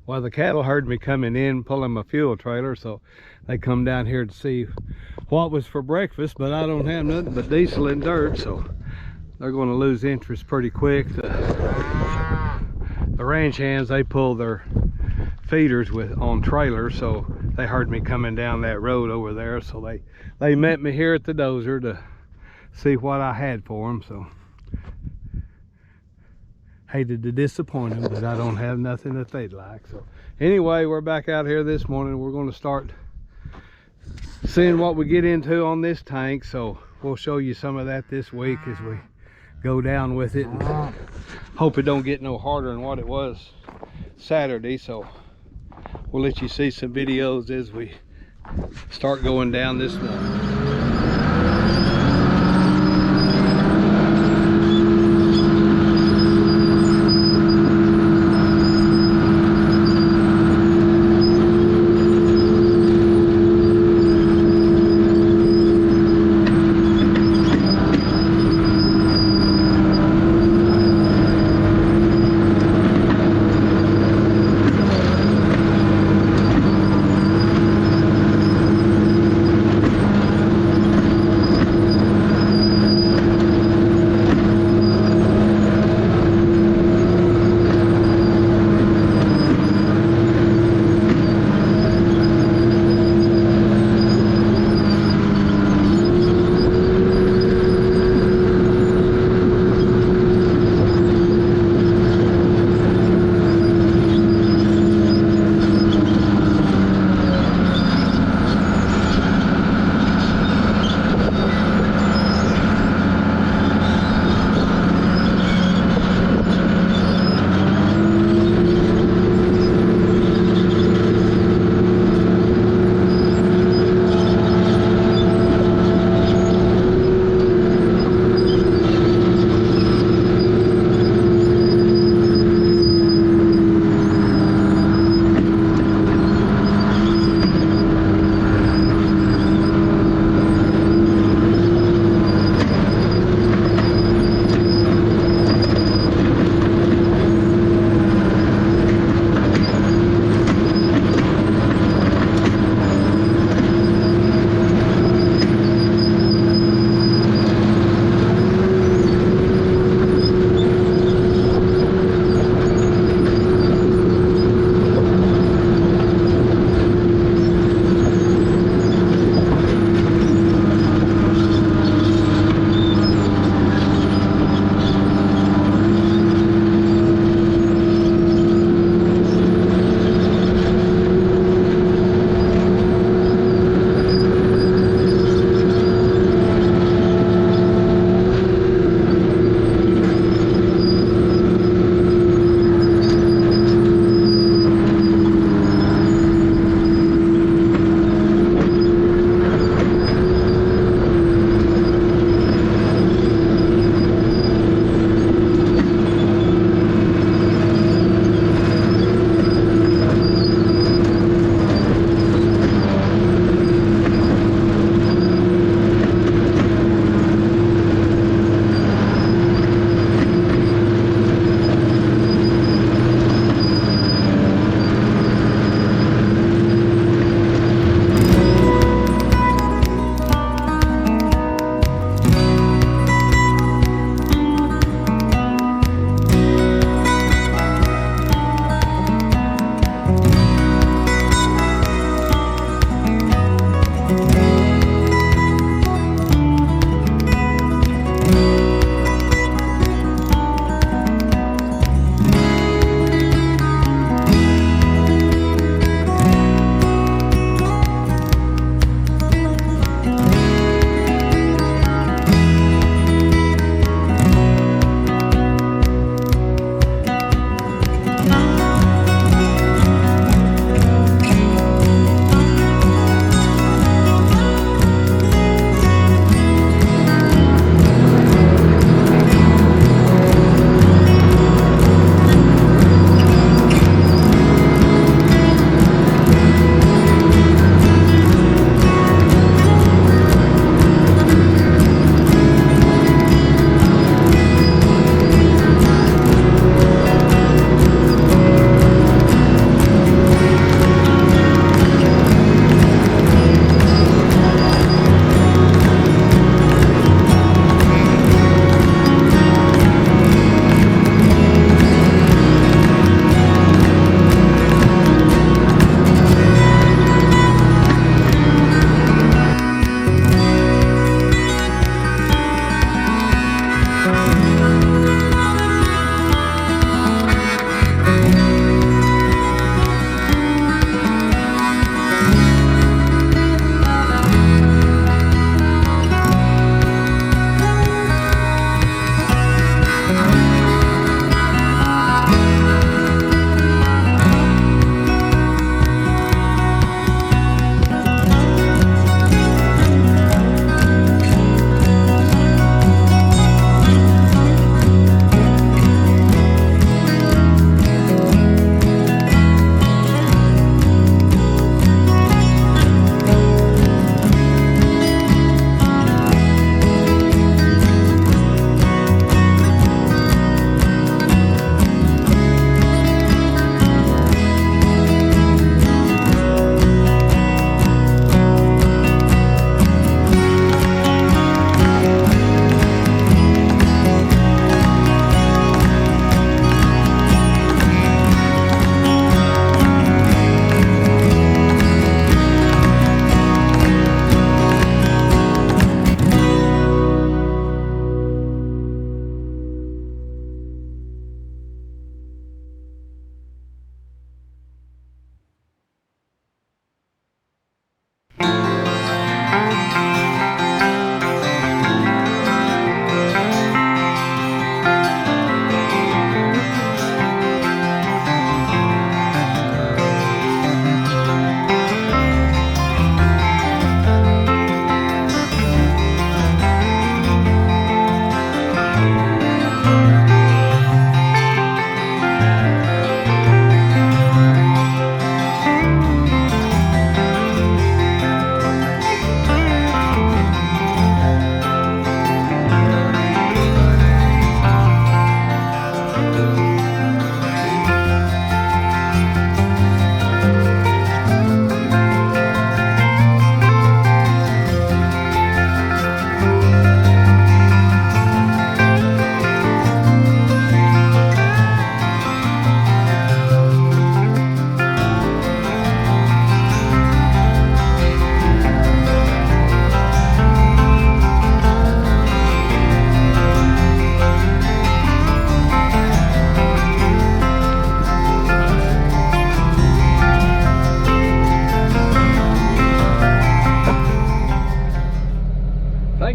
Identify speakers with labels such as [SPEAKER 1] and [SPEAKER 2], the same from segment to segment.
[SPEAKER 1] Well, the cattle heard me coming in pulling my fuel trailer, so they come down here to see what was for breakfast, but I don't have nothing but diesel and dirt, so they're going to lose interest pretty quick. The ranch hands, they pull their feeders on trailers, so they heard me coming down that road over there, so they met me here at the dozer to see what I had for them. So hated to disappoint them, but I don't have nothing that they'd like. So anyway, we're back out here this morning. We're going to start seeing what we get into on this tank, so we'll show you some of that this week as we go down with it, and hope it don't get no harder than what it was Saturday. So we'll let you see some videos as we start going down this morning.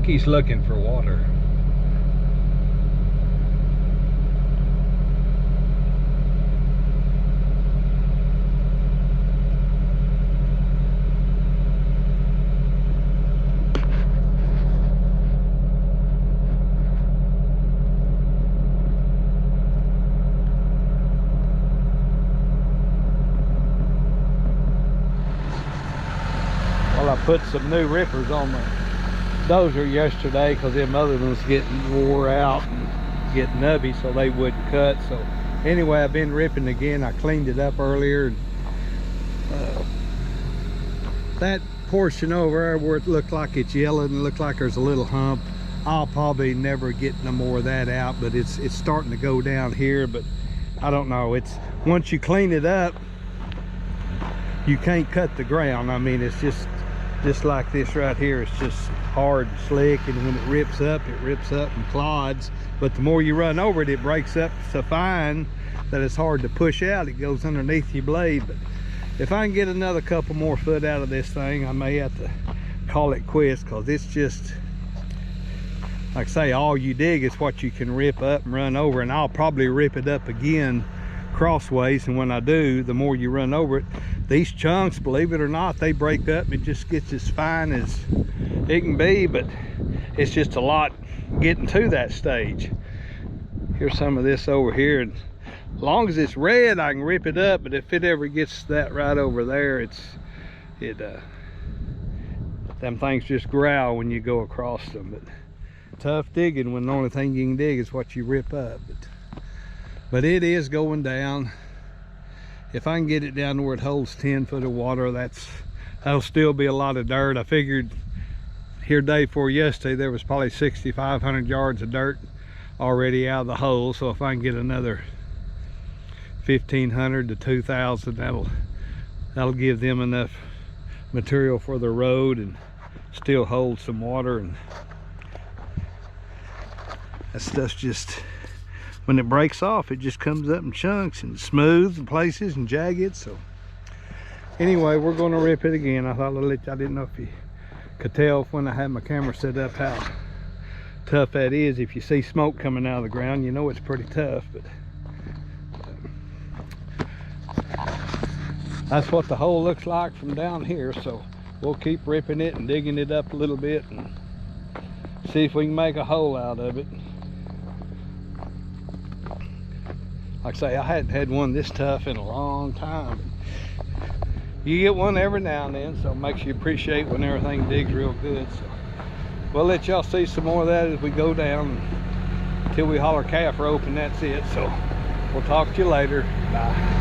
[SPEAKER 1] he's looking for water. Well, I put some new rippers on the dozer yesterday because them other ones getting wore out and getting nubby, so they wouldn't cut. So anyway, I've been ripping again. I cleaned it up earlier, and that portion over there where it looked like it's yellow and looked like there's a little hump, I'll probably never get no more of that out, but it's starting to go down here. But I don't know, it's once you clean it up, you can't cut the ground. I mean, it's just like this right here. It's just hard and slick, and when it rips up and clods. But the more you run over it, it breaks up so fine that it's hard to push out. It goes underneath your blade. But if I can get another couple more foot out of this thing, I may have to call it quits, because it's just, like I say, all you dig is what you can rip up and run over. And I'll probably rip it up again crossways, and when I do, the more you run over it, these chunks, believe it or not, they break up. It just gets as fine as it can be, but it's just a lot getting to that stage. Here's some of this over here, and as long as it's red, I can rip it up. But if it ever gets that right over there, them things just growl when you go across them. But tough digging when the only thing you can dig is what you rip up. But it is going down. If I can get it down to where it holds 10 foot of water, that'll still be a lot of dirt. I figured here day before yesterday, there was probably 6,500 yards of dirt already out of the hole. So if I can get another 1,500 to 2,000, that'll give them enough material for the road and still hold some water. And that stuff's just, when it breaks off, it just comes up in chunks and smooth in places and jagged. So anyway, we're going to rip it again. I didn't know if you could tell when I had my camera set up how tough that is. If you see smoke coming out of the ground, you know it's pretty tough. But that's what the hole looks like from down here. So we'll keep ripping it and digging it up a little bit and see if we can make a hole out of it. Like I say, I hadn't had one this tough in a long time. You get one every now and then, so it makes you appreciate when everything digs real good. So we'll let y'all see some more of that as we go down until we holler calf rope, and that's it. So we'll talk to you later. Bye.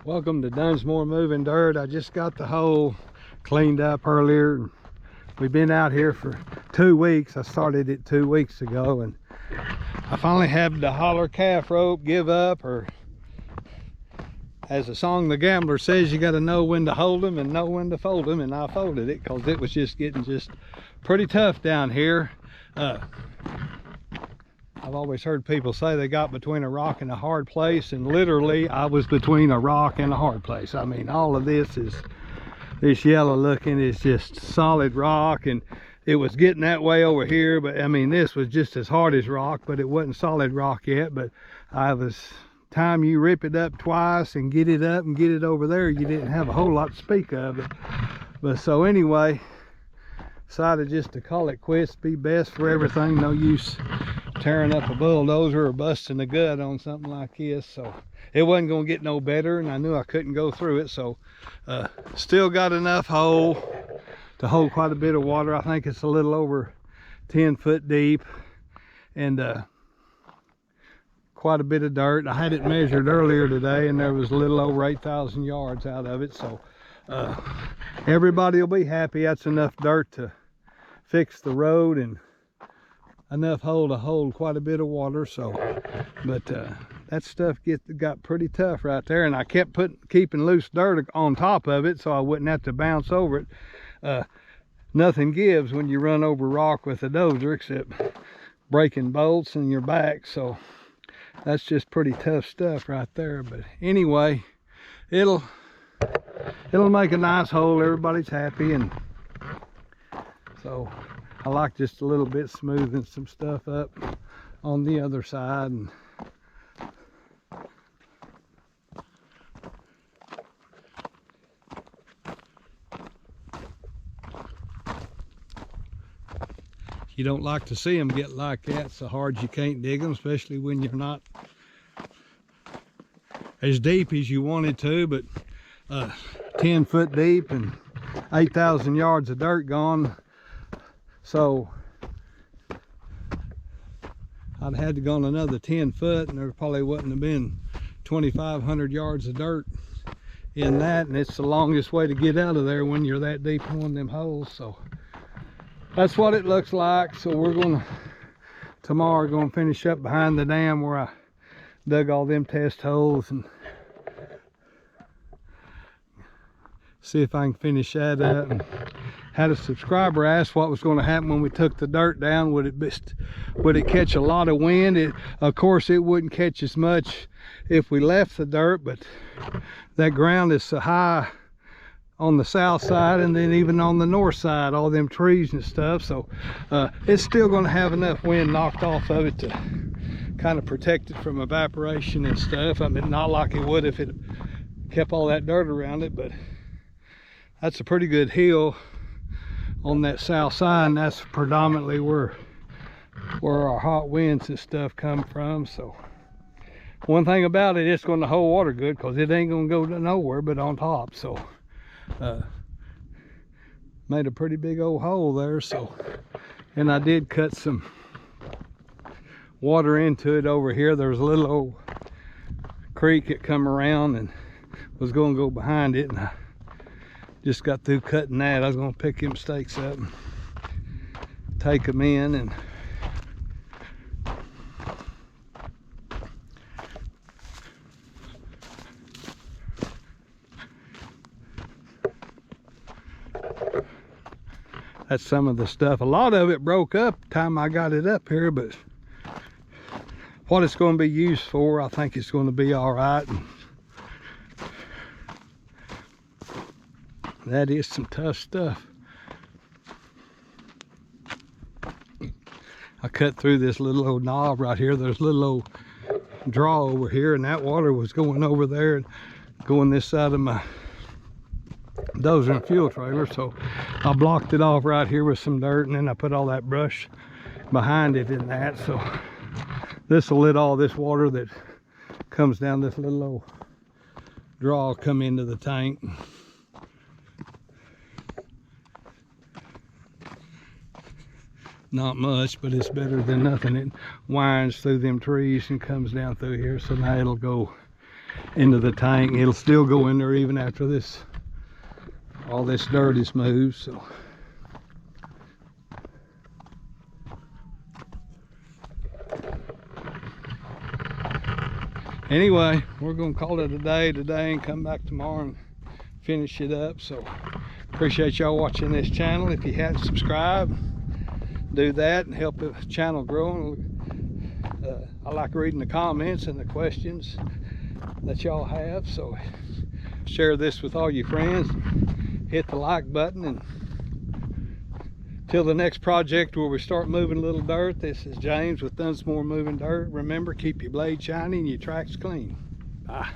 [SPEAKER 1] Welcome to Dunsmore Moving Dirt. I just got the hole cleaned up earlier. We've been out here for 2 weeks. I started it 2 weeks ago, and I finally have the Holler calf rope give up, or as the song The Gambler says, you got to know when to hold them and know when to fold them, and I folded it because it was just getting pretty tough down here. I've always heard people say they got between a rock and a hard place, and literally I was between a rock and a hard place. I mean, all of this yellow looking is just solid rock, and it was getting that way over here, but I mean, this was just as hard as rock, but it wasn't solid rock yet. But time you rip it up twice and get it up and get it over there, you didn't have a whole lot to speak of it. But so anyway, decided just to call it quits, be best for everything. No use tearing up a bulldozer or busting a gut on something like this. So it wasn't going to get no better, and I knew I couldn't go through it. So still got enough hole to hold quite a bit of water. I think it's a little over 10 foot deep, and quite a bit of dirt. I had it measured earlier today, and there was a little over 8,000 yards out of it. So everybody will be happy. That's enough dirt to fix the road and enough hole to hold quite a bit of water. So but that stuff got pretty tough right there, and I kept keeping loose dirt on top of it so I wouldn't have to bounce over it. Nothing gives when you run over rock with a dozer except breaking bolts in your back. So that's just pretty tough stuff right there. But anyway, it'll make a nice hole. Everybody's happy, and so I like just a little bit smoothing some stuff up on the other side. And you don't like to see them get like that so hard you can't dig them, especially when you're not as deep as you wanted to. But 10 foot deep and 8,000 yards of dirt gone. So I'd had to go on another 10 foot, and there probably wouldn't have been 2,500 yards of dirt in that, and it's the longest way to get out of there when you're that deep in one of them holes. So that's what it looks like. So we're tomorrow gonna finish up behind the dam where I dug all them test holes, and see if I can finish that up. And had a subscriber ask what was going to happen when we took the dirt down. Would it catch a lot of wind? Of course it wouldn't catch as much if we left the dirt, but that ground is so high on the south side, and then even on the north side, all them trees and stuff. So it's still going to have enough wind knocked off of it to kind of protect it from evaporation and stuff. I mean, not like it would if it kept all that dirt around it, but that's a pretty good hill on that south side, and that's predominantly where our hot winds and stuff come from. So one thing about it, it's going to hold water good, because it ain't going to go to nowhere but on top. So made a pretty big old hole there. So, and I did cut some water into it over here. There was a little old creek that come around and was going to go behind it, and I just got through cutting that. I was going to pick them stakes up and take them in, and that's some of the stuff. A lot of it broke up the time I got it up here, but what it's going to be used for, I think it's going to be all right. And that is some tough stuff. I cut through this little old knob right here. There's a little old draw over here, and that water was going over there and going this side of my dozer and fuel trailer. So I blocked it off right here with some dirt, and then I put all that brush behind it in that. So this will let all this water that comes down this little old draw come into the tank. Not much, but it's better than nothing. It winds through them trees and comes down through here, so now it'll go into the tank. It'll still go in there even after this, all this dirt is moved. So anyway, we're gonna call it a day today and come back tomorrow and finish it up. So appreciate y'all watching this channel. If you hadn't subscribed, do that and help the channel grow. I like reading the comments and the questions that y'all have, so share this with all your friends, hit the like button, and till the next project where we start moving a little dirt, this is James with Dunsmore Moving Dirt. Remember, keep your blade shiny and your tracks clean. Bye.